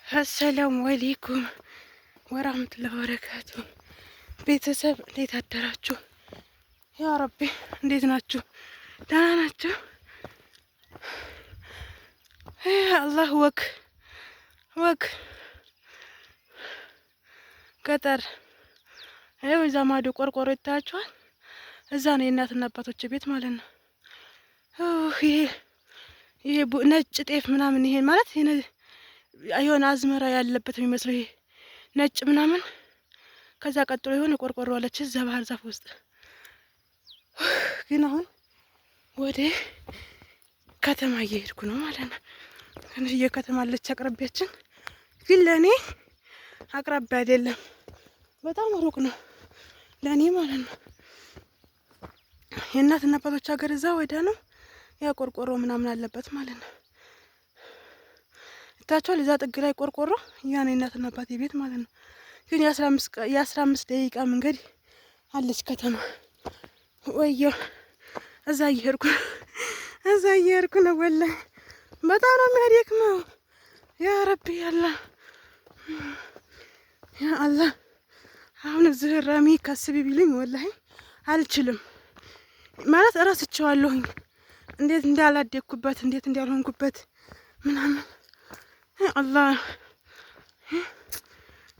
አሰላሙ አለይኩም ወራህመቱላሂ ወበረካቱ። ቤተሰብ እንዴት አደራችሁ? ያ ረቢ እንዴት ናችሁ? ደህና ናችሁ? አላህ ወክ ገጠር ይኸው እዛ ማዶ ቆርቆሮ ይታያችኋል። እዛ ነው የእናትና አባቶች ቤት ማለት ነው። ይሄ ነጭ ጤፍ ምናምን ይሄ ማለት የሆነ አዝመራ ያለበት የሚመስለው ይሄ ነጭ ምናምን። ከዛ ቀጥሎ የሆነ ቆርቆሮ አለች እዛ ባህር ዛፍ ውስጥ። ግን አሁን ወደ ከተማ እየሄድኩ ነው ማለት ነው። ትንሽዬ ከተማ አለች አቅራቢያችን፣ ግን ለእኔ አቅራቢያ አይደለም፣ በጣም ሩቅ ነው ለእኔ ማለት ነው። የእናትና አባቶች ሀገር እዛ ወዲያ ነው። ያ ቆርቆሮ ምናምን አለበት ማለት ነው። እታቸዋል እዛ ጥግ ላይ ቆርቆሮ ያ ነው የእናትና አባቴ ቤት ማለት ነው። ግን የ15 ደቂቃ መንገድ አለች ከተማ። ወየው እዛ እየሄድኩ ነው ወላሂ በጣም ነው የሚያደክመው። ያ ረቢ ያ አላህ አሁን እዚህ ረሚ ከስቢ ቢሉኝ ወላሂ አልችልም ማለት እረስቸዋለሁኝ። እንዴት እንዳላደግኩበት እንዴት እንዳልሆንኩበት ምናምን አላህ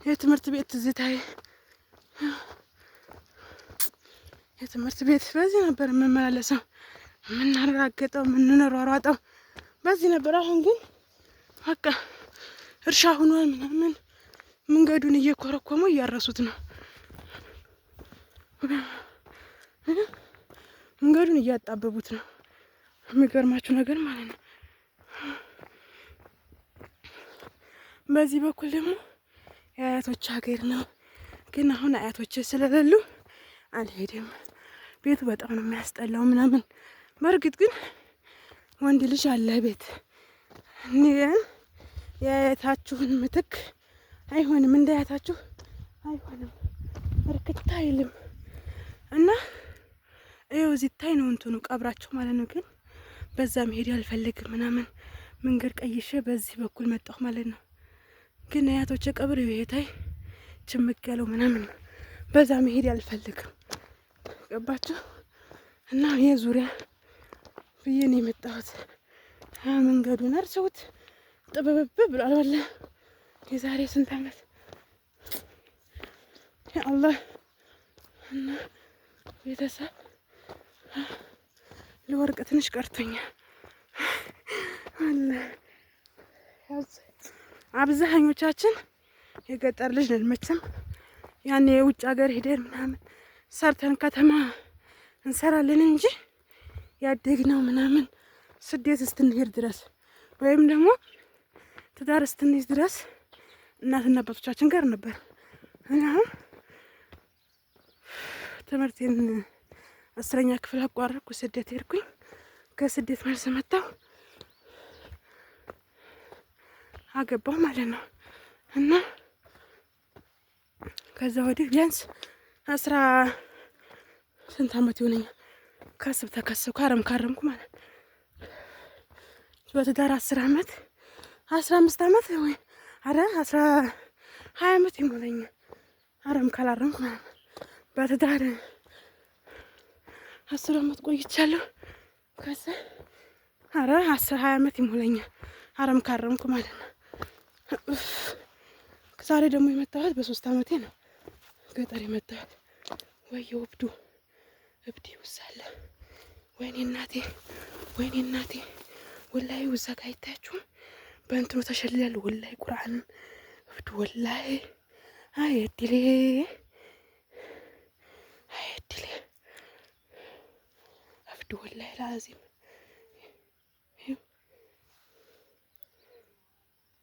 የትምህርት ቤት ትዝታዬ የትምህርት ቤት በዚህ ነበር የምመላለሰው፣ የምናራገጠው፣ የምንሯሯጠው በዚህ ነበር። አሁን ግን በቃ እርሻ ሆኗል ምናምን። መንገዱን እየኮረኮሙ እያረሱት ነው፣ መንገዱን እያጣበቡት ነው። የሚገርማችሁ ነገር ማለት ነው። በዚህ በኩል ደግሞ የአያቶች ሀገር ነው። ግን አሁን አያቶች ስለሌሉ አልሄድም። ቤቱ በጣም ነው የሚያስጠላው ምናምን። በእርግጥ ግን ወንድ ልጅ አለ ቤት። ግን የአያታችሁን ምትክ አይሆንም፣ እንደ አያታችሁ አይሆንም፣ እርክታ አይልም። እና ይኸው እዚህ ታይ ነው እንትኑ ቀብራቸው ማለት ነው። ግን በዛ መሄድ አልፈልግም ምናምን። መንገድ ቀይሼ በዚህ በኩል መጣሁ ማለት ነው። ግን አያቶች ቀብር ይሄታይ ችምቅ ያለው ምናምን ነው። በዛ መሄድ አልፈልግም። ገባችሁ? እና የዙሪያ ብዬ ነው የመጣሁት። መንገዱን አርሰውት ጥብብብ ብሏል ወላሂ። የዛሬ ስንት ዓመት ያ አላህ። እና ቤተሰብ ለወርቅ ትንሽ ቀርቶኛል። አብዛኞቻችን የገጠር ልጅ ነን መቼም። ያኔ የውጭ ሀገር ሄደን ምናምን ሰርተን ከተማ እንሰራለን እንጂ ያደግነው ምናምን ስደት እስትንሄድ ድረስ ወይም ደግሞ ትዳር እስትንይዝ ድረስ እናትና አባቶቻችን ጋር ነበር። እኔ አሁን ትምህርቴን 10ኛ ክፍል አቋረጥኩ፣ ስደት ሄድኩኝ። ከስደት መልስ መጣሁ፣ አገባሁ ማለት ነው። እና ከዛ ወዲህ ቢያንስ 10 ስንት ዓመት ይሆነኛል ከስብ ተከሰብኩ፣ ካረምኩ ማለት ነው። በትዳር 10 ዓመት 15 ዓመት ወይ 20 ዓመት ይሞላኛል ካላረምኩ ማለት ነው። በትዳር 10 ዓመት ቆይቻለሁ። ከዛ 20 ዓመት ይሞላኛል ካረምኩ ማለት ነው። ዛሬ ደግሞ የመጣሁት በ3 ዓመቴ ነው ገጠር የመጣሁት። ወየው እብድ ይውሳለ። ወይኔ እናቴ ወላሂ ውዛ ጋር አይታያችሁም? በእንትኑ ተሸልያለሁ ወላሂ ቁርአን እብድ ወላሂ። አየድሌ እብድ ወላሂ ላዚም